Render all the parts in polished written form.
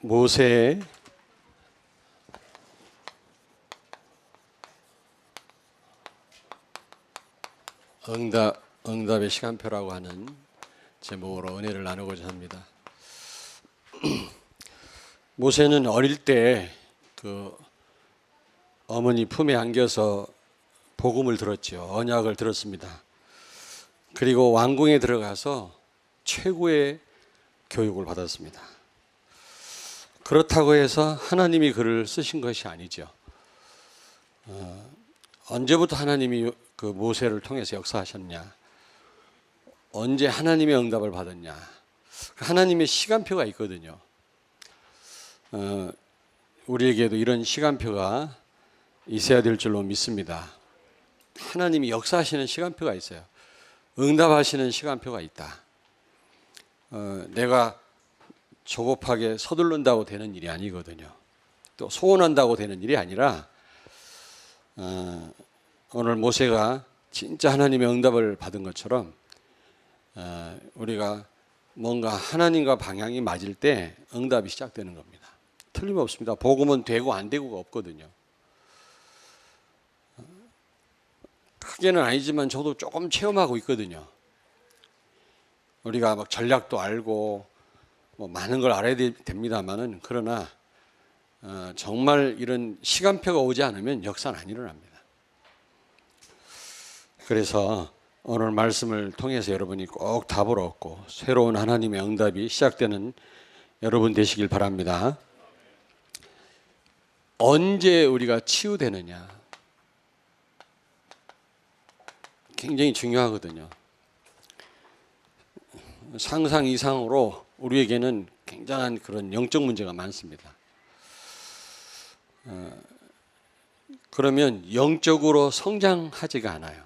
모세의 응답의 시간표라고 하는 제목으로 은혜를 나누고자 합니다. 모세는 어릴 때 그 어머니 품에 안겨서 복음을 들었죠. 언약을 들었습니다. 그리고 왕궁에 들어가서 최고의 교육을 받았습니다. 그렇다고 해서 하나님이 그를 쓰신 것이 아니죠. 언제부터 하나님이 그 모세를 통해서 역사하셨냐? 언제 하나님의 응답을 받았냐? 하나님의 시간표가 있거든요. 우리에게도 이런 시간표가 있어야 될 줄로 믿습니다. 하나님이 역사하시는 시간표가 있어요. 응답하시는 시간표가 있다. 내가 조급하게 서둘른다고 되는 일이 아니거든요. 또 소원한다고 되는 일이 아니라 오늘 모세가 진짜 하나님의 응답을 받은 것처럼 우리가 뭔가 하나님과 방향이 맞을 때 응답이 시작되는 겁니다. 틀림없습니다. 복음은 되고 안 되고가 없거든요. 크게는 아니지만 저도 조금 체험하고 있거든요. 우리가 막 전략도 알고 뭐 많은 걸 알아야 됩니다만은 그러나 정말 이런 시간표가 오지 않으면 역사는 안 일어납니다. 그래서 오늘 말씀을 통해서 여러분이 꼭 답을 얻고 새로운 하나님의 응답이 시작되는 여러분 되시길 바랍니다. 언제 우리가 치유되느냐 굉장히 중요하거든요. 상상 이상으로 우리에게는 굉장한 그런 영적 문제가 많습니다. 그러면 영적으로 성장하지가 않아요.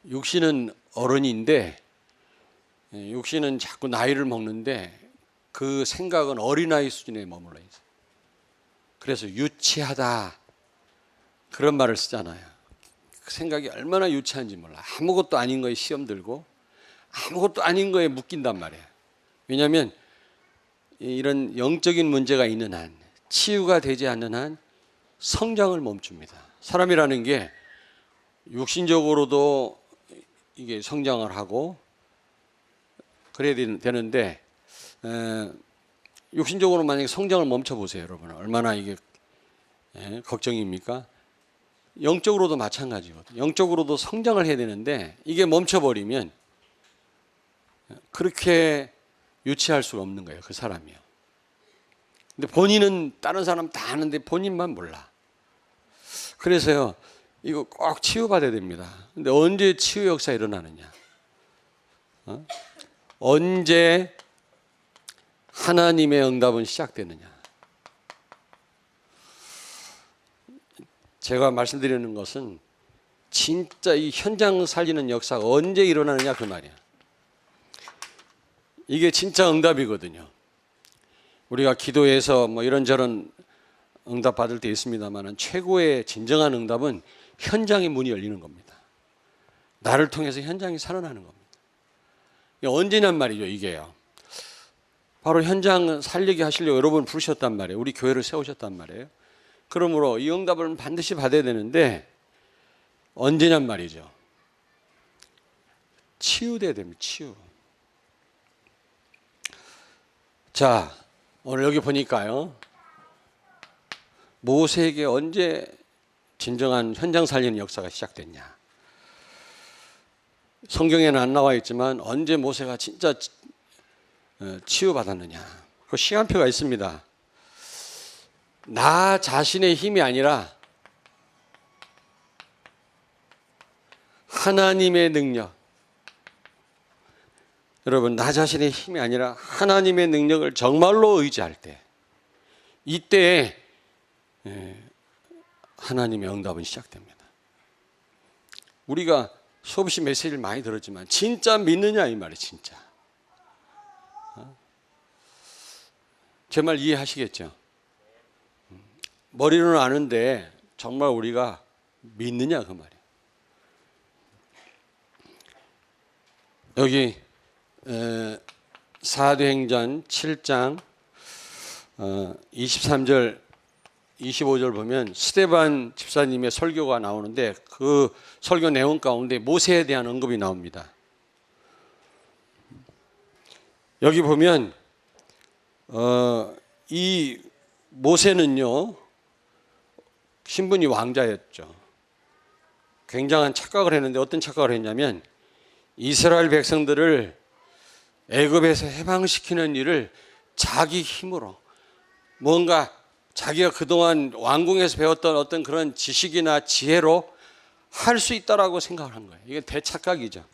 육신은 어른인데 육신은 자꾸 나이를 먹는데 그 생각은 어린아이 수준에 머물러 있어요. 그래서 유치하다 그런 말을 쓰잖아요. 그 생각이 얼마나 유치한지 몰라. 아무것도 아닌 거에 시험 들고 아무것도 아닌 거에 묶인단 말이에요. 왜냐하면 이런 영적인 문제가 있는 한, 치유가 되지 않는 한 성장을 멈춥니다. 사람이라는 게 육신적으로도 이게 성장을 하고 그래야 되는데 육신적으로 만약에 성장을 멈춰보세요. 여러분 얼마나 이게 걱정입니까? 영적으로도 마찬가지거든요. 영적으로도 성장을 해야 되는데 이게 멈춰버리면 그렇게 유치할 수가 없는 거예요. 그 사람이요. 근데 본인은 다른 사람 다 아는데 본인만 몰라. 그래서요. 이거 꼭 치유받아야 됩니다. 근데 언제 치유 역사 일어나느냐? 언제 하나님의 응답은 시작되느냐? 제가 말씀드리는 것은 진짜 이 현장 살리는 역사가 언제 일어나느냐 그 말이야. 이게 진짜 응답이거든요. 우리가 기도해서 뭐 이런저런 응답 받을 때 있습니다만 최고의 진정한 응답은 현장의 문이 열리는 겁니다. 나를 통해서 현장이 살아나는 겁니다. 언제냔 말이죠, 이게요. 바로 현장 살리게 하시려고 여러분 부르셨단 말이에요. 우리 교회를 세우셨단 말이에요. 그러므로 이 응답을 반드시 받아야 되는데 언제냔 말이죠. 치유돼야 됩니다. 치유. 자, 오늘 여기 보니까요. 모세에게 언제 진정한 현장 살리는 역사가 시작됐냐. 성경에는 안 나와 있지만 언제 모세가 진짜 치유받았느냐. 그 시간표가 있습니다. 나 자신의 힘이 아니라 하나님의 능력. 여러분, 나 자신의 힘이 아니라 하나님의 능력을 정말로 의지할 때, 이때에 하나님의 응답은 시작됩니다. 우리가 수없이 메시지를 많이 들었지만 진짜 믿느냐 이 말이에요. 진짜. 제 말 이해하시겠죠? 머리로는 아는데 정말 우리가 믿느냐 그 말이에요. 여기 사도행전 7장 23절 25절 보면 스데반 집사님의 설교가 나오는데 그 설교 내용 가운데 모세에 대한 언급이 나옵니다. 여기 보면 이 모세는요 신분이 왕자였죠. 굉장한 착각을 했는데 어떤 착각을 했냐면 이스라엘 백성들을 애굽에서 해방시키는 일을 자기 힘으로 뭔가 자기가 그동안 왕궁에서 배웠던 어떤 그런 지식이나 지혜로 할 수 있다라고 생각을 한 거예요. 이게 대착각이죠.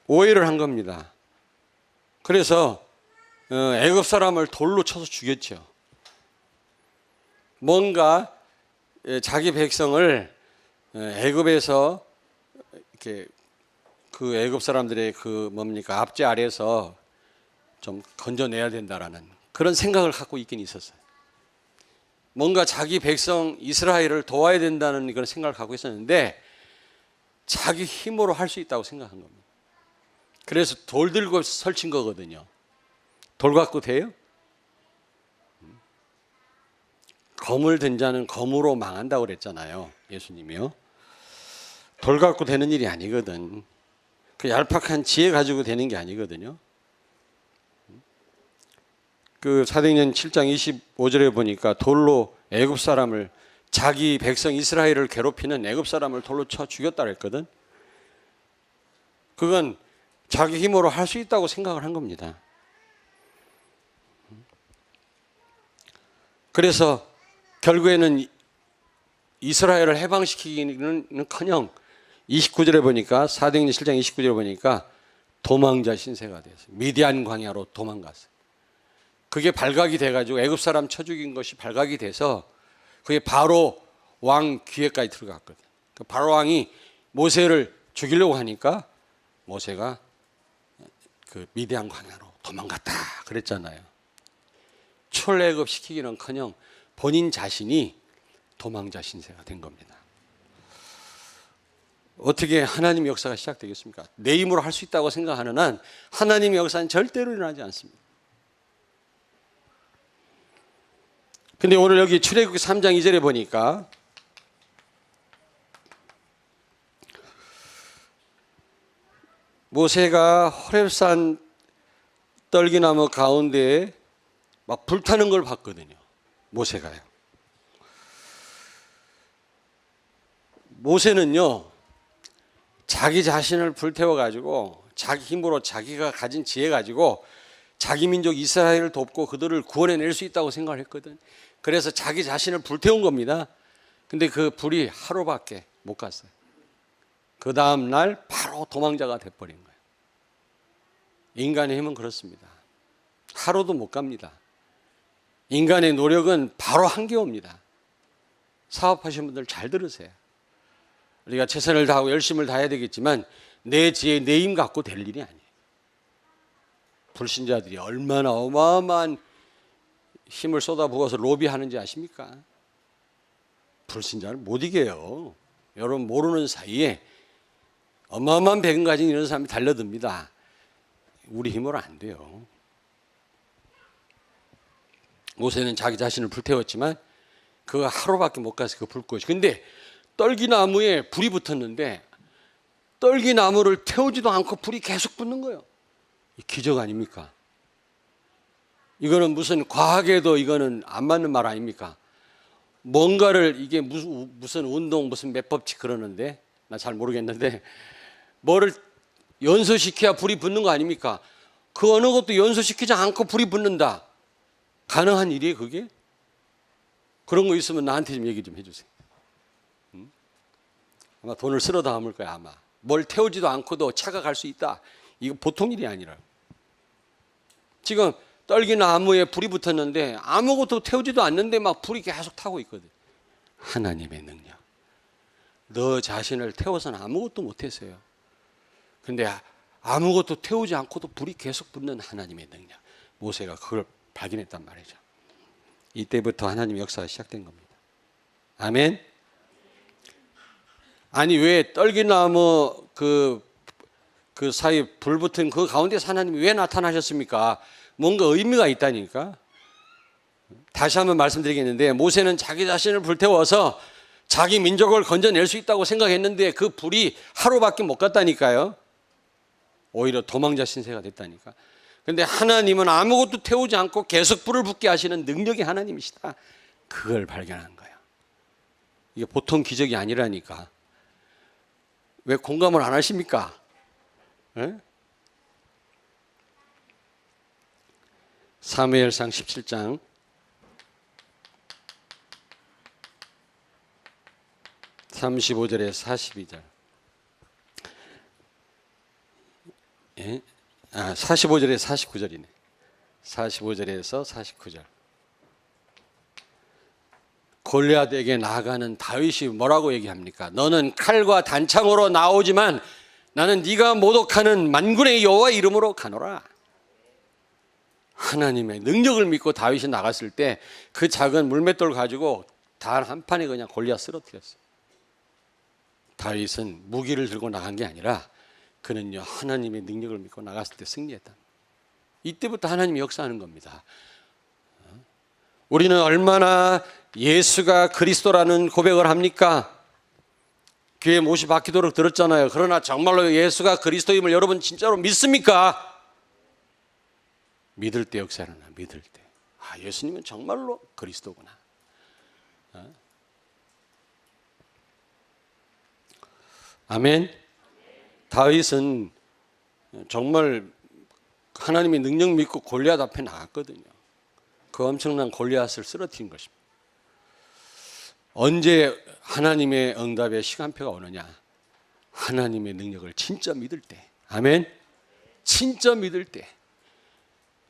오해를 한 겁니다. 그래서 애굽 사람을 돌로 쳐서 죽였죠. 뭔가 자기 백성을 애굽에서 이렇게 그 애굽 사람들의 그 뭡니까 압제 아래에서 좀 건져내야 된다라는 그런 생각을 갖고 있긴 있었어요. 뭔가 자기 백성 이스라엘을 도와야 된다는 그런 생각을 갖고 있었는데 자기 힘으로 할 수 있다고 생각한 겁니다. 그래서 돌 들고 설친 거거든요. 돌 갖고 돼요? 검을 든 자는 검으로 망한다고 그랬잖아요. 예수님이요. 돌 갖고 되는 일이 아니거든. 그 얄팍한 지혜 가지고 되는 게 아니거든요. 그 사도행전 7장 25절에 보니까 돌로 애굽 사람을 자기 백성 이스라엘을 괴롭히는 애굽 사람을 돌로 쳐 죽였다 그랬거든. 그건 자기 힘으로 할 수 있다고 생각을 한 겁니다. 그래서 결국에는 이스라엘을 해방시키기는커녕 29절에 보니까 사도행전 7장 29절에 보니까 도망자 신세가 됐어요. 미디안 광야로 도망갔어요. 그게 발각이 돼가지고 애굽 사람 쳐 죽인 것이 발각이 돼서 그게 바로 왕 귀에까지 들어갔거든. 그 바로 왕이 모세를 죽이려고 하니까 모세가 그 미디안 광야로 도망갔다 그랬잖아요. 출애굽 시키기는커녕 본인 자신이 도망자 신세가 된 겁니다. 어떻게 하나님의 역사가 시작되겠습니까? 내 힘으로 할 수 있다고 생각하는 한 하나님의 역사는 절대로 일어나지 않습니다. 근데 오늘 여기 출애굽기 3장 2절에 보니까 모세가 호렙산 떨기나무 가운데에 막 불타는 걸 봤거든요. 모세가요. 모세는요 자기 자신을 불태워 가지고 자기 힘으로 자기가 가진 지혜 가지고 자기 민족 이스라엘을 돕고 그들을 구원해낼 수 있다고 생각을 했거든. 그래서 자기 자신을 불태운 겁니다. 근데 그 불이 하루밖에 못 갔어요. 그 다음 날 바로 도망자가 돼버린 거예요. 인간의 힘은 그렇습니다. 하루도 못 갑니다. 인간의 노력은 바로 한계옵니다. 사업하시는 분들 잘 들으세요. 우리가 최선을 다하고 열심을 다해야 되겠지만 내 지혜, 내 힘 갖고 될 일이 아니에요. 불신자들이 얼마나 어마어마한 힘을 쏟아부어서 로비하는지 아십니까? 불신자를 못 이겨요. 여러분 모르는 사이에 어마어마한 배경 가진 이런 사람이 달려듭니다. 우리 힘으로 안 돼요. 모세는 자기 자신을 불태웠지만 그거 하루밖에 못 가서 그 불꽃이. 근데 떨기나무에 불이 붙었는데 떨기나무를 태우지도 않고 불이 계속 붙는 거예요. 기적 아닙니까? 이거는 무슨 과학에도 이거는 안 맞는 말 아닙니까? 뭔가를 이게 무슨 운동 무슨 몇 법칙 그러는데 나 잘 모르겠는데 뭐를 연소시켜야 불이 붙는 거 아닙니까? 그 어느 것도 연소시키지 않고 불이 붙는다. 가능한 일이에요 그게? 그런 거 있으면 나한테 좀 얘기 좀 해주세요. 아마 돈을 쓸어 담을 거야 아마. 뭘 태우지도 않고도 차가 갈 수 있다. 이거 보통 일이 아니라. 지금 떨기나무에 불이 붙었는데 아무것도 태우지도 않는데 막 불이 계속 타고 있거든. 하나님의 능력. 너 자신을 태워서는 아무것도 못했어요. 근데 아무것도 태우지 않고도 불이 계속 붙는 하나님의 능력. 모세가 그걸 발견했단 말이죠. 이때부터 하나님의 역사가 시작된 겁니다. 아멘. 아니 왜 떨기나무 그 그 사이 불붙은 그 가운데서 하나님이 왜 나타나셨습니까? 뭔가 의미가 있다니까. 다시 한번 말씀드리겠는데, 모세는 자기 자신을 불태워서 자기 민족을 건져낼 수 있다고 생각했는데 그 불이 하루밖에 못 갔다니까요. 오히려 도망자 신세가 됐다니까. 근데 하나님은 아무것도 태우지 않고 계속 불을 붙게 하시는 능력의 하나님이시다. 그걸 발견한 거예요. 이게 보통 기적이 아니라니까. 왜 공감을 안 하십니까? 네? 사무엘상 17장 35절에 42절. 45절에 49절이네. 45절에서 49절. 골리앗에게 나아가는 다윗이 뭐라고 얘기합니까? 너는 칼과 단창으로 나오지만 나는 네가 모독하는 만군의 여호와 이름으로 가노라. 하나님의 능력을 믿고 다윗이 나갔을 때 그 작은 물맷돌 가지고 단 한 판에 그냥 골리앗 쓰러뜨렸어요. 다윗은 무기를 들고 나간 게 아니라 그는요 하나님의 능력을 믿고 나갔을 때 승리했다. 이때부터 하나님이 역사하는 겁니다. 우리는 얼마나 예수가 그리스도라는 고백을 합니까? 귀에 못이 박히도록 들었잖아요. 그러나 정말로 예수가 그리스도임을 여러분 진짜로 믿습니까? 믿을 때 역사하나, 믿을 때. 아, 예수님은 정말로 그리스도구나. 아멘. 다윗은 정말 하나님의 능력 믿고 골리앗 앞에 나갔거든요. 그 엄청난 골리앗을 쓰러뜨린 것입니다. 언제 하나님의 응답의 시간표가 오느냐? 하나님의 능력을 진짜 믿을 때. 아멘. 진짜 믿을 때.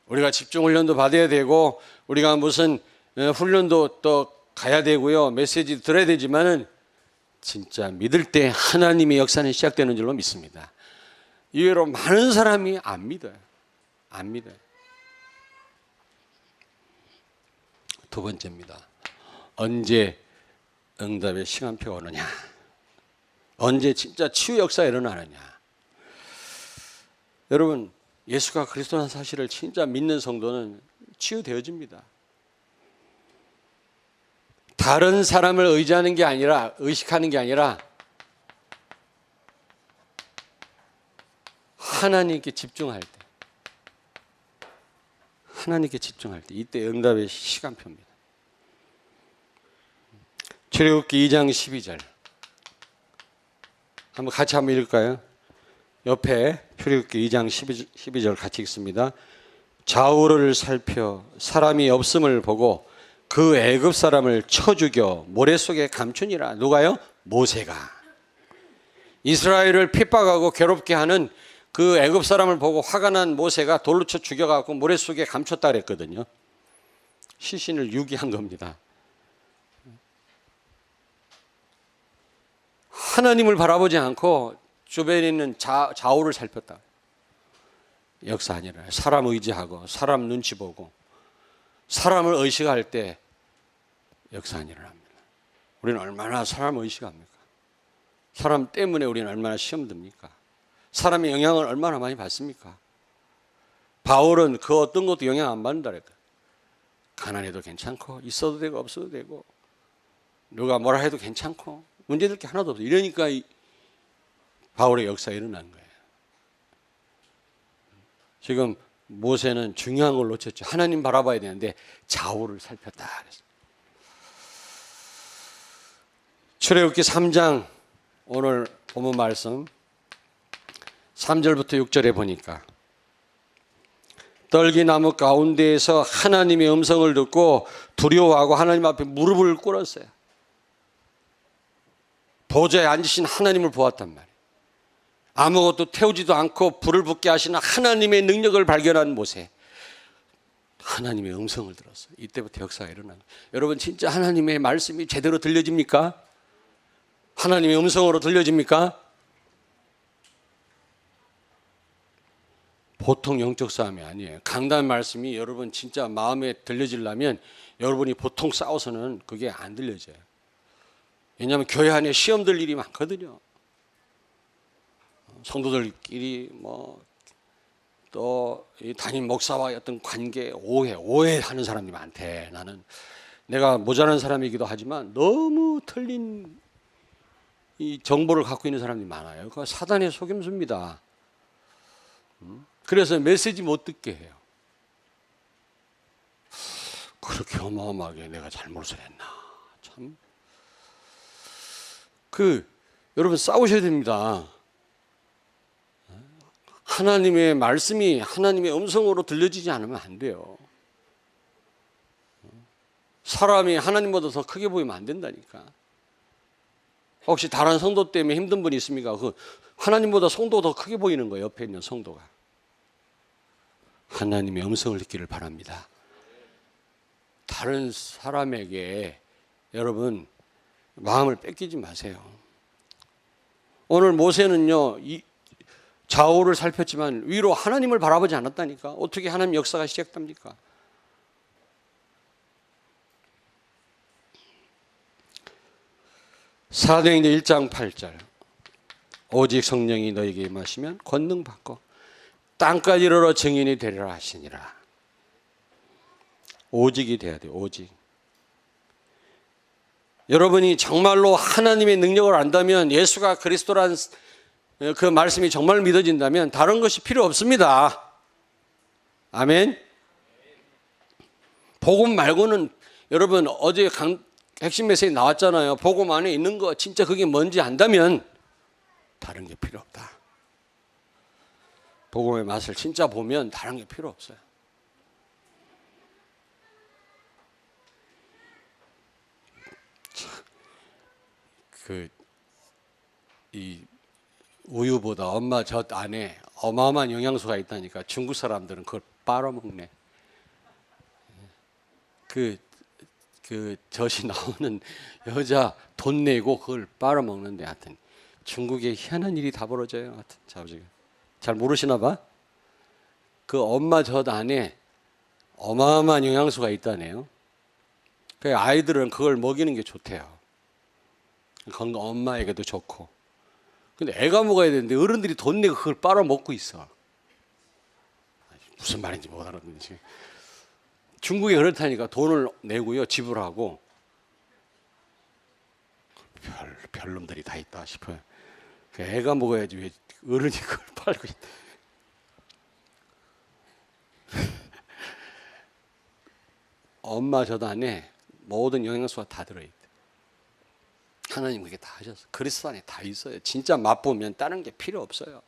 우리가 집중훈련도 받아야 되고 우리가 무슨 훈련도 또 가야 되고요. 메시지 들어야 되지만은 진짜 믿을 때 하나님의 역사는 시작되는 줄로 믿습니다. 이외로 많은 사람이 안 믿어요. 안 믿어요. 두 번째입니다. 언제 응답의 시간표가 오느냐? 언제 진짜 치유 역사가 일어나느냐? 여러분, 예수가 그리스도라는 사실을 진짜 믿는 성도는 치유되어집니다. 다른 사람을 의지하는 게 아니라, 의식하는 게 아니라 하나님께 집중할 때, 하나님께 집중할 때, 이때 응답의 시간표입니다. 출애굽기 2장 12절 같이 한번 읽을까요? 옆에 출애굽기 2장 12절 같이 읽습니다. 좌우를 살펴 사람이 없음을 보고 그 애굽 사람을 쳐 죽여 모래 속에 감추니라. 누가요? 모세가. 이스라엘을 핍박하고 괴롭게 하는 그 애굽 사람을 보고 화가 난 모세가 돌로 쳐 죽여갖고 모래 속에 감췄다 그랬거든요. 시신을 유기한 겁니다. 하나님을 바라보지 않고 주변에 있는 좌우를 살폈다. 역사 아니라 사람 의지하고 사람 눈치 보고 사람을 의식할 때 역사는 일어납니다. 우리는 얼마나 사람을 의식합니까? 사람 때문에 우리는 얼마나 시험 듭니까? 사람의 영향을 얼마나 많이 받습니까? 바울은 그 어떤 것도 영향 안 받는다 그랬거든요. 가난해도 괜찮고 있어도 되고 없어도 되고 누가 뭐라 해도 괜찮고 문제될 게 하나도 없어. 이러니까 바울의 역사가 일어난 거예요. 지금 모세는 중요한 걸 놓쳤죠. 하나님 바라봐야 되는데 좌우를 살폈다 그랬어요. 출애굽기 3장 오늘 본문 말씀 3절부터 6절에 보니까 떨기나무 가운데에서 하나님의 음성을 듣고 두려워하고 하나님 앞에 무릎을 꿇었어요. 보좌에 앉으신 하나님을 보았단 말이에요. 아무것도 태우지도 않고 불을 붙게 하시는 하나님의 능력을 발견한 모세. 하나님의 음성을 들었어요. 이때부터 역사가 일어난 거예요. 여러분 진짜 하나님의 말씀이 제대로 들려집니까? 하나님의 음성으로 들려집니까? 보통 영적 싸움이 아니에요. 강단 말씀이 여러분 진짜 마음에 들려지려면 여러분이 보통 싸워서는 그게 안 들려져요. 왜냐하면 교회 안에 시험 들 일이 많거든요. 성도들끼리 또 담임 목사와의 어떤 관계 오해하는 사람이 많대. 나는 내가 모자란 사람이기도 하지만 너무 틀린 이 정보를 갖고 있는 사람이 많아요. 그거 사단의 속임수입니다. 그래서 메시지 못 듣게 해요. 그렇게 어마어마하게 내가 잘못을 했나. 참. 여러분 싸우셔야 됩니다. 하나님의 말씀이 하나님의 음성으로 들려지지 않으면 안 돼요. 사람이 하나님보다 더 크게 보이면 안 된다니까. 혹시 다른 성도 때문에 힘든 분이 있습니까? 하나님보다 성도가 더 크게 보이는 거예요. 옆에 있는 성도가. 하나님의 음성을 듣기를 바랍니다. 다른 사람에게 여러분 마음을 뺏기지 마세요. 오늘 모세는요 좌우를 살폈지만 위로 하나님을 바라보지 않았다니까. 어떻게 하나님 역사가 시작됩니까? 사도행전 1장 8절 오직 성령이 너에게 임하시면 권능 받고 땅까지 이르러 증인이 되리라 하시니라. 오직이 돼야 돼요. 오직. 여러분이 정말로 하나님의 능력을 안다면, 예수가 그리스도란 그 말씀이 정말 믿어진다면 다른 것이 필요 없습니다. 아멘. 복음 말고는, 여러분 어제 핵심 메시지 나왔잖아요. 복음 안에 있는 거 진짜 그게 뭔지 안다면 다른 게 필요 없다. 복음의 맛을 진짜 보면 다른 게 필요 없어요. 이 우유보다 엄마 젖 안에 어마어마한 영양소가 있다니까. 중국 사람들은 그걸 빨아먹네. 그 젖이 나오는 여자 돈 내고 그걸 빨아먹는데, 하여튼 중국에 희한한 일이 다 벌어져요. 하여튼 잘 모르시나 봐. 그 엄마 젖 안에 어마어마한 영양소가 있다네요. 그 아이들은 그걸 먹이는 게 좋대요. 건강, 엄마에게도 좋고. 근데 애가 먹어야 되는데 어른들이 돈 내고 그걸 빨아먹고 있어. 무슨 말인지 못 알아듣는지. 중국에 그렇다니까. 돈을 내고요, 지불하고. 별놈들이 다 있다 싶어요. 애가 먹어야지 왜 어른이 그걸 빨고 있다. 엄마 젖 안에 모든 영양소가 다 들어있대. 하나님 그게 다 하셨어요. 그리스도 안에 다 있어요. 진짜 맛보면 다른 게 필요 없어요.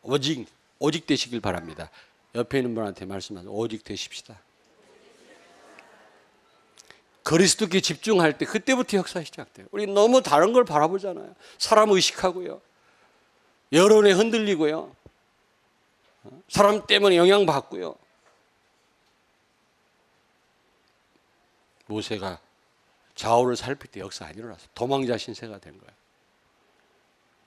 오직 되시길 바랍니다. 옆에 있는 분한테 말씀하세요. 오직 되십시다. 그리스도께 집중할 때 그때부터 역사 시작돼요. 우리 너무 다른 걸 바라보잖아요. 사람 의식하고요, 여론에 흔들리고요, 사람 때문에 영향받고요. 모세가 좌우를 살필 때 역사 안 일어났어요. 도망자 신세가 된 거예요.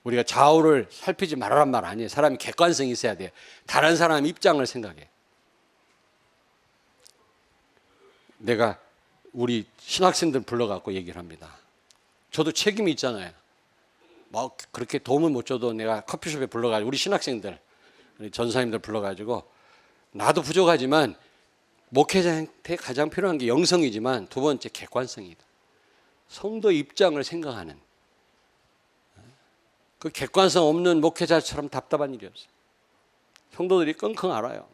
우리가 좌우를 살피지 말아란 말 아니에요. 사람이 객관성이 있어야 돼요. 다른 사람 입장을 생각해. 내가 우리 신학생들 불러갖고 얘기를 합니다. 저도 책임이 있잖아요. 그렇게 도움을 못 줘도 내가 커피숍에 불러가지고 우리 신학생들, 우리 전사님들 불러가지고, 나도 부족하지만 목회자한테 가장 필요한 게 영성이지만 두 번째 객관성이다. 성도 입장을 생각하는, 그 객관성 없는 목회자처럼 답답한 일이 없어요. 성도들이 끙끙 앓아요.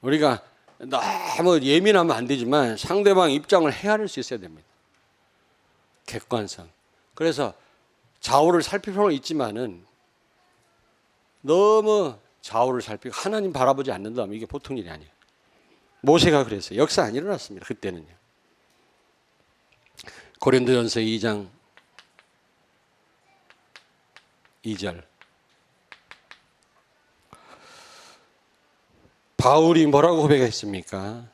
우리가 너무 예민하면 안 되지만 상대방 입장을 헤아릴 수 있어야 됩니다. 객관성. 그래서 좌우를 살필 필요는 있지만은 너무 좌우를 살피고 하나님 바라보지 않는다면 이게 보통 일이 아니에요. 모세가 그랬어요. 역사 안 일어났습니다. 그때는요. 고린도전서 2장 2절. 바울이 뭐라고 고백했습니까?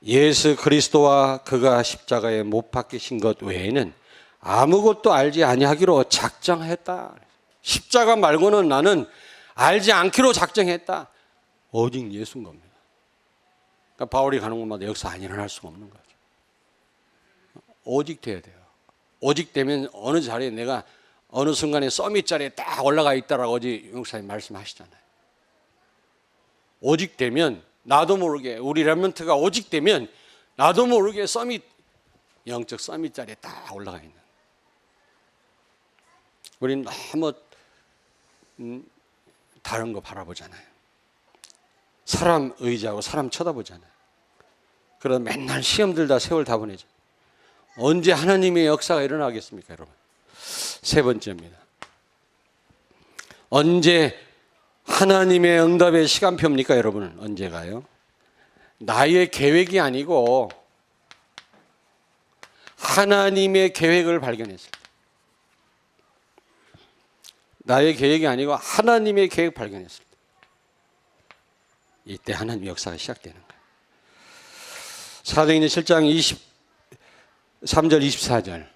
예수 그리스도와 그가 십자가에 못 박히신 것 외에는 아무것도 알지 아니하기로 작정했다. 십자가 말고는 나는 알지 않기로 작정했다. 오직 예수인 겁니다. 그러니까 바울이 가는 곳마다 역사 안 일어날 수가 없는 거죠. 오직 돼야 돼요. 오직 되면 어느 자리에 내가 어느 순간에 서밋 자리에 딱 올라가 있다라고 어제 용사님 말씀하시잖아요. 오직 되면 나도 모르게 우리 렘넌트가 오직 되면 나도 모르게 서밋 영적 서밋 자리에 딱 올라가 있는. 우리는 너무 다른 거 바라보잖아요. 사람 의지하고 사람 쳐다보잖아요. 그러다 맨날 시험들 다 세월 다 보내죠. 언제 하나님의 역사가 일어나겠습니까, 여러분? 세 번째입니다. 언제 하나님의 응답의 시간표입니까, 여러분은? 언제가요? 나의 계획이 아니고 하나님의 계획을 발견했을 때. 나의 계획이 아니고 하나님의 계획을 발견했을 때. 이때 하나님의 역사가 시작되는 거예요. 사도행전 7장 23절 24절.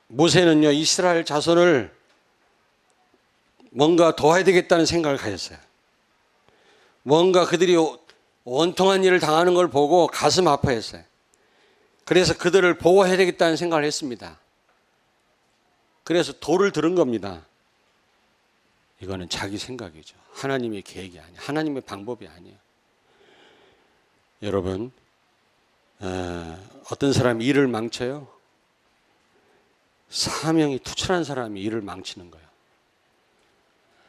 모세는요, 이스라엘 자손을 뭔가 도와야 되겠다는 생각을 가졌어요. 뭔가 그들이 원통한 일을 당하는 걸 보고 가슴 아파했어요. 그래서 그들을 보호해야 되겠다는 생각을 했습니다. 그래서 돌을 들은 겁니다. 이거는 자기 생각이죠. 하나님의 계획이 아니에요. 하나님의 방법이 아니에요. 여러분, 어떤 사람이 일을 망쳐요? 사명이 투철한 사람이 일을 망치는 거예요.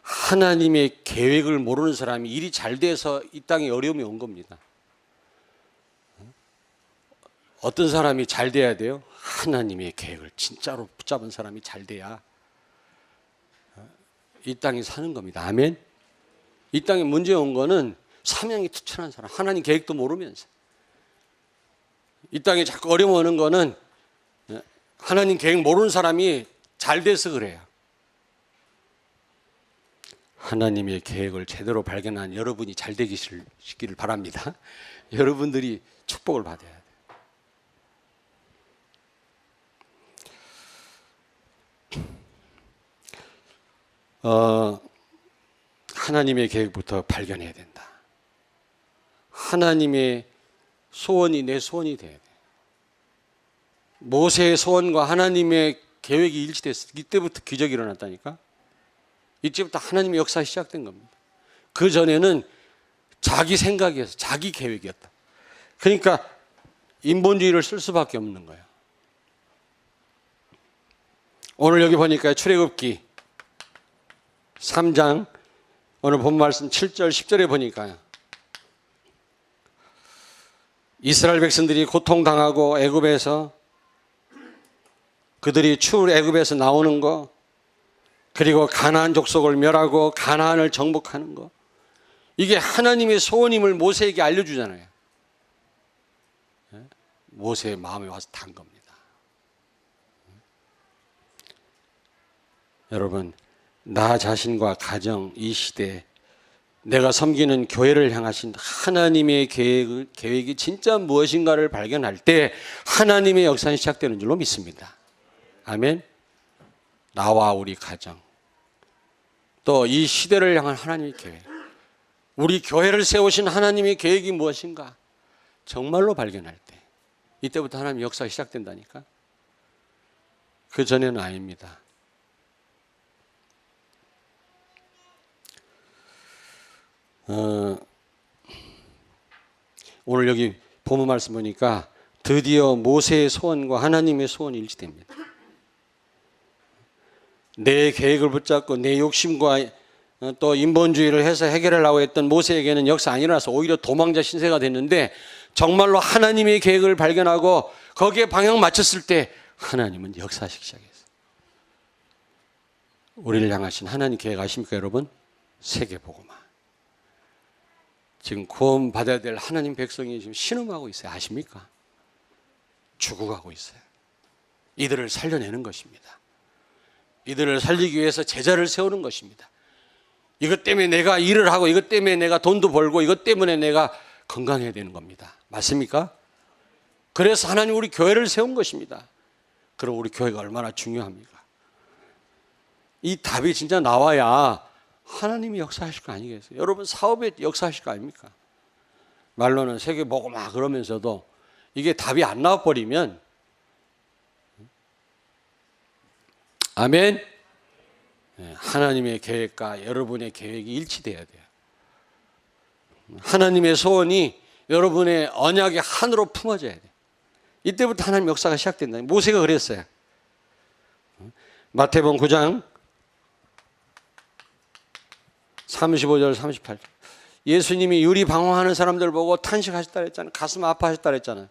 하나님의 계획을 모르는 사람이 일이 잘 돼서 이 땅에 어려움이 온 겁니다. 어떤 사람이 잘 돼야 돼요? 하나님의 계획을 진짜로 붙잡은 사람이 잘 돼야 이 땅에 사는 겁니다. 아멘? 이 땅에 문제 온 거는 사명이 투철한 사람, 하나님 계획도 모르면서. 이 땅에 자꾸 어려움 오는 거는 하나님 계획 모르는 사람이 잘 돼서 그래요. 하나님의 계획을 제대로 발견한 여러분이 잘 되시기를 바랍니다. 여러분들이 축복을 받아야 돼요. 하나님의 계획부터 발견해야 된다. 하나님의 소원이 내 소원이 돼야 돼. 모세의 소원과 하나님의 계획이 일치됐어. 이때부터 기적이 일어났다니까. 이때부터 하나님의 역사가 시작된 겁니다. 그 전에는 자기 생각이었어. 자기 계획이었다. 그러니까 인본주의를 쓸 수밖에 없는 거예요. 오늘 여기 보니까 출애굽기 3장 오늘 본 말씀 7절 10절에 보니까요. 이스라엘 백성들이 고통당하고 애굽에서 그들이 추울 애굽에서 나오는 거, 그리고 가나안 족속을 멸하고 가나안을 정복하는 거, 이게 하나님의 소원임을 모세에게 알려주잖아요. 모세의 마음에 와서 단 겁니다. 여러분, 나 자신과 가정, 이 시대, 내가 섬기는 교회를 향하신 하나님의 계획이 진짜 무엇인가를 발견할 때 하나님의 역사는 시작되는 줄로 믿습니다. 아멘. 나와 우리 가정, 또 이 시대를 향한 하나님의 계획, 우리 교회를 세우신 하나님의 계획이 무엇인가 정말로 발견할 때 이때부터 하나님의 역사가 시작된다니까. 그 전에는 아닙니다. 오늘 여기 본문 말씀 보니까 드디어 모세의 소원과 하나님의 소원이 일치됩니다. 내 계획을 붙잡고 내 욕심과 또 인본주의를 해서 해결하려고 했던 모세에게는 역사 안 일어나서 오히려 도망자 신세가 됐는데, 정말로 하나님의 계획을 발견하고 거기에 방향 맞췄을 때 하나님은 역사하시기 시작했어요. 우리를 향하신 하나님 계획 아십니까, 여러분? 세계복음화. 지금 구원 받아야 될 하나님 백성이 지금 신음하고 있어요. 아십니까? 죽어가고 있어요. 이들을 살려내는 것입니다. 이들을 살리기 위해서 제자를 세우는 것입니다. 이것 때문에 내가 일을 하고, 이것 때문에 내가 돈도 벌고, 이것 때문에 내가 건강해야 되는 겁니다. 맞습니까? 그래서 하나님 우리 교회를 세운 것입니다. 그럼 우리 교회가 얼마나 중요합니까? 이 답이 진짜 나와야 하나님이 역사하실 거 아니겠어요? 여러분 사업에 역사하실 거 아닙니까? 말로는 세계 보고 막 그러면서도 이게 답이 안 나와버리면, 아멘. 하나님의 계획과 여러분의 계획이 일치돼야 돼요. 하나님의 소원이 여러분의 언약의 한으로 품어져야 돼요. 이때부터 하나님 역사가 시작된다. 모세가 그랬어요. 마태복음 9장 35절 38절. 예수님이 유리 방황하는 사람들 보고 탄식하셨다 그랬잖아요. 가슴 아파하셨다 그랬잖아요.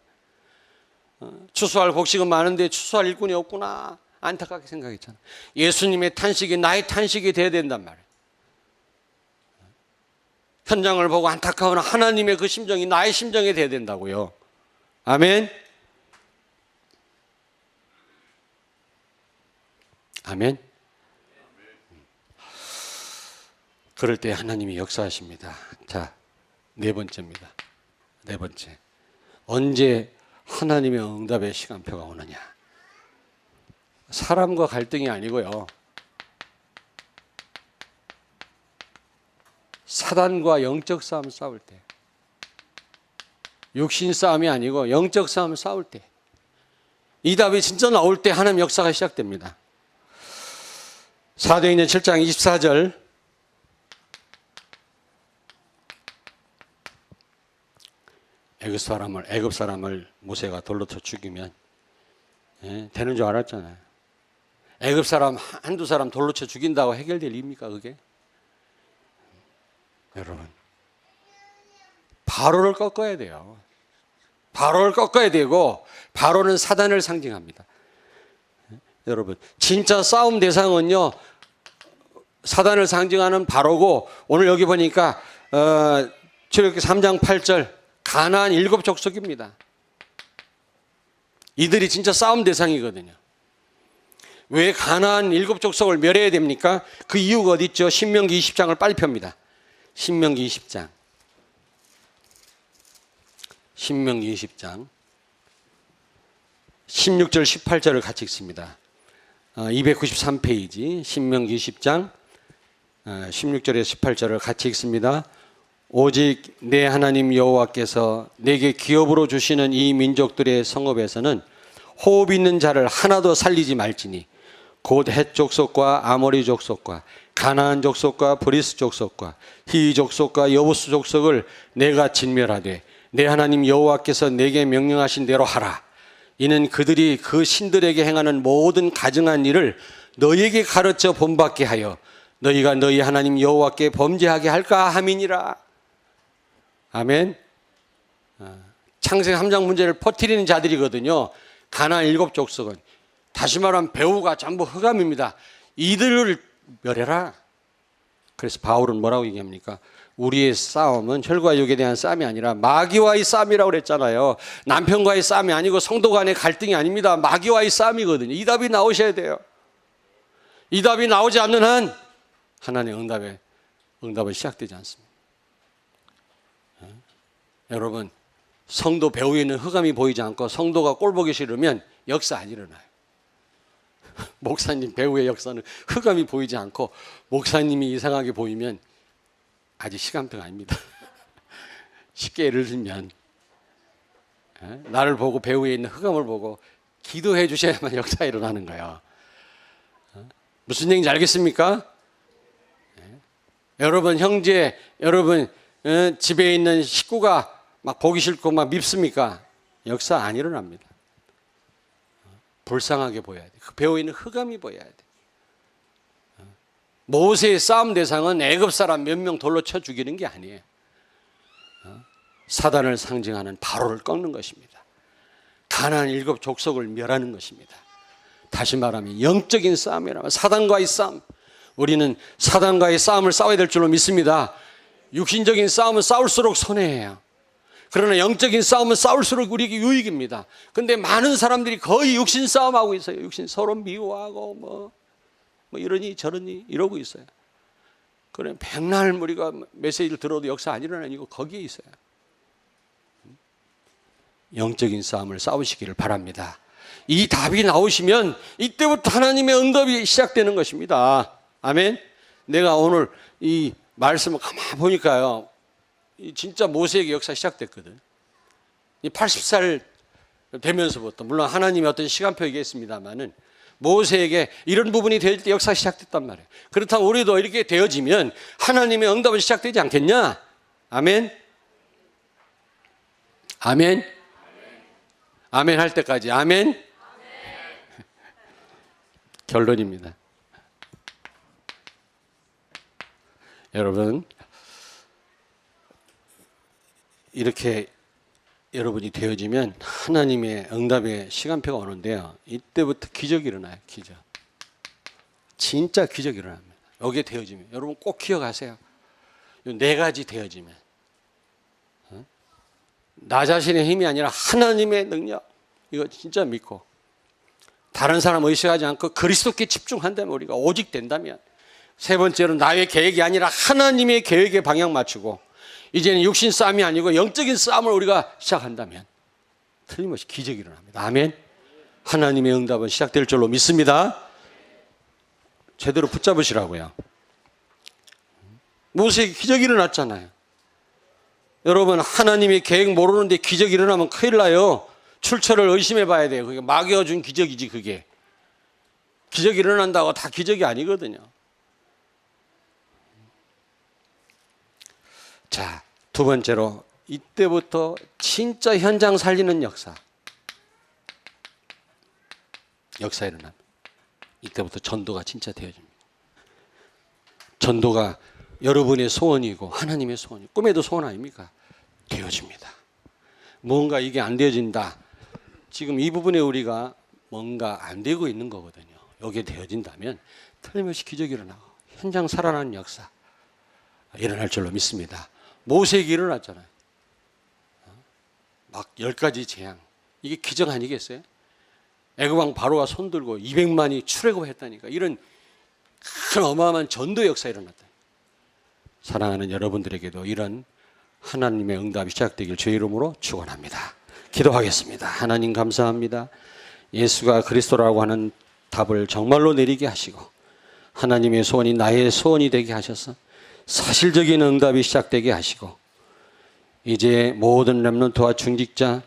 추수할 곡식은 많은데 추수할 일꾼이 없구나, 안타깝게 생각했잖아요. 예수님의 탄식이 나의 탄식이 돼야 된단 말이에요. 현장을 보고 안타까운 하나님의 그 심정이 나의 심정이 돼야 된다고요. 아멘. 아멘. 그럴 때 하나님이 역사하십니다. 자, 네 번째입니다. 네 번째. 언제 하나님의 응답의 시간표가 오느냐? 사람과 갈등이 아니고요, 사단과 영적 싸움 싸울 때, 육신 싸움이 아니고 영적 싸움 싸울 때, 이 답이 진짜 나올 때 하나님 역사가 시작됩니다. 사도행전 7장 24절. 애굽 사람을 모세가 돌로 쳐 죽이면 되는 줄 알았잖아요. 애굽 사람 한두 사람 돌로 쳐 죽인다고 해결될 일입니까 그게? 여러분, 바로를 꺾어야 돼요. 바로를 꺾어야 되고, 바로는 사단을 상징합니다. 여러분, 진짜 싸움 대상은요, 사단을 상징하는 바로고, 오늘 여기 보니까 출애굽기 3장 8절 가나안 7족속입니다. 이들이 진짜 싸움 대상이거든요. 왜 가나안 7족속을 멸해야 됩니까? 그 이유가 어디 있죠? 신명기 20장을 빨리 펴니다. 신명기 20장 16절 18절을 같이 읽습니다. 293페이지 신명기 20장 16절에서 18절을 같이 읽습니다. 오직 내 하나님 여호와께서 내게 기업으로 주시는 이 민족들의 성읍에서는 호흡 있는 자를 하나도 살리지 말지니 곧 헷 족속과 아모리 족속과 가나안 족속과 브리스 족속과 히 족속과 여부스 족속을 내가 진멸하되 내 하나님 여호와께서 내게 명령하신 대로 하라. 이는 그들이 그 신들에게 행하는 모든 가증한 일을 너희에게 가르쳐 본받게 하여 너희가 너희 하나님 여호와께 범죄하게 할까 함이니라. 아멘. 창세기 3장 문제를 퍼뜨리는 자들이거든요. 가나안 7족속은. 다시 말하면 배후가 전부 흑암입니다. 이들을 멸해라. 그래서 바울은 뭐라고 얘기합니까? 우리의 싸움은 혈과 육에 대한 싸움이 아니라 마귀와의 싸움이라고 그랬잖아요. 남편과의 싸움이 아니고 성도 간의 갈등이 아닙니다. 마귀와의 싸움이거든요. 이 답이 나오셔야 돼요. 이 답이 나오지 않는 한 하나님의 응답은 시작되지 않습니다. 여러분, 성도 배후에 있는 흑암이 보이지 않고 성도가 꼴 보기 싫으면 역사 안 일어나요. 목사님 배후의 역사는 흑암이 보이지 않고 목사님이 이상하게 보이면 아직 시간표가 아닙니다. 쉽게 예를 들면 나를 보고 배후에 있는 흑암을 보고 기도해 주셔야만 역사가 일어나는 거예요. 무슨 얘기인지 알겠습니까? 여러분 형제, 여러분 집에 있는 식구가 막 보기 싫고 막 밉습니까? 역사 안 일어납니다. 불쌍하게 보여야 돼. 그 배후에 있는 흑암이 보여야 돼. 모세의 싸움 대상은 애굽 사람 몇 명 돌로 쳐 죽이는 게 아니에요. 사단을 상징하는 바로를 꺾는 것입니다. 가나안 7족속을 멸하는 것입니다. 다시 말하면 영적인 싸움이라면 사단과의 싸움. 우리는 사단과의 싸움을 싸워야 될 줄로 믿습니다. 육신적인 싸움은 싸울수록 손해예요. 그러나 영적인 싸움은 싸울수록 우리에게 유익입니다. 그런데 많은 사람들이 거의 육신 싸움하고 있어요. 육신 서로 미워하고 뭐 이러니 저러니 이러고 있어요. 그래 백날 우리가 메시지를 들어도 역사 안 일어나는 이거 거기에 있어요. 영적인 싸움을 싸우시기를 바랍니다. 이 답이 나오시면 이때부터 하나님의 응답이 시작되는 것입니다. 아멘. 내가 오늘 이 말씀을 가만히 보니까요, 진짜 모세에게 역사 시작됐거든. 이 80살 되면서부터 물론 하나님의 어떤 시간표이겠습니다만은 모세에게 이런 부분이 될 때 역사 시작됐단 말이에요. 그렇다면 우리도 이렇게 되어지면 하나님의 응답은 시작되지 않겠냐? 아멘. 아멘. 아멘 할 때까지 아멘. 결론입니다. 여러분, 이렇게 여러분이 되어지면 하나님의 응답의 시간표가 오는데요. 이때부터 기적이 일어나요. 기적. 진짜 기적이 일어납니다. 여기에 되어지면. 여러분 꼭 기억하세요. 이 네 가지 되어지면. 나 자신의 힘이 아니라 하나님의 능력. 이거 진짜 믿고. 다른 사람 의식하지 않고 그리스도께 집중한다면 우리가 오직 된다면. 세 번째로 나의 계획이 아니라 하나님의 계획에 방향 맞추고 이제는 육신 싸움이 아니고 영적인 싸움을 우리가 시작한다면 틀림없이 기적이 일어납니다. 아멘. 하나님의 응답은 시작될 줄로 믿습니다. 제대로 붙잡으시라고요. 모세에게 기적이 일어났잖아요. 여러분 하나님의 계획 모르는데 기적이 일어나면 큰일 나요. 출처를 의심해 봐야 돼요. 그게 막여준 기적이지 그게. 기적이 일어난다고 다 기적이 아니거든요. 자, 두 번째로 이때부터 진짜 현장 살리는 역사. 역사 일어납니다. 이때부터 전도가 진짜 되어집니다. 전도가 여러분의 소원이고 하나님의 소원이고 꿈에도 소원 아닙니까? 되어집니다. 뭔가 이게 안 되어진다. 지금 이 부분에 우리가 뭔가 안 되고 있는 거거든요. 여기에 되어진다면 틀림없이 기적이 일어나고 현장 살아나는 역사 일어날 줄로 믿습니다. 모세에게 일어났잖아요. 막 10가지 재앙. 이게 기적 아니겠어요? 애굽왕 바로가 손들고 200만이 출애굽했다니까. 이런 큰 어마어마한 전도 역사 일어났다. 사랑하는 여러분들에게도 이런 하나님의 응답이 시작되길 주의 이름으로 축원합니다. 기도하겠습니다. 하나님 감사합니다. 예수가 그리스도라고 하는 답을 정말로 내리게 하시고 하나님의 소원이 나의 소원이 되게 하셔서 사실적인 응답이 시작되게 하시고 이제 모든 렘넌트와 중직자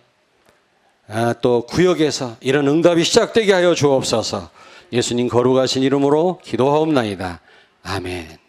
또 구역에서 이런 응답이 시작되게 하여 주옵소서. 예수님 거룩하신 이름으로 기도하옵나이다. 아멘.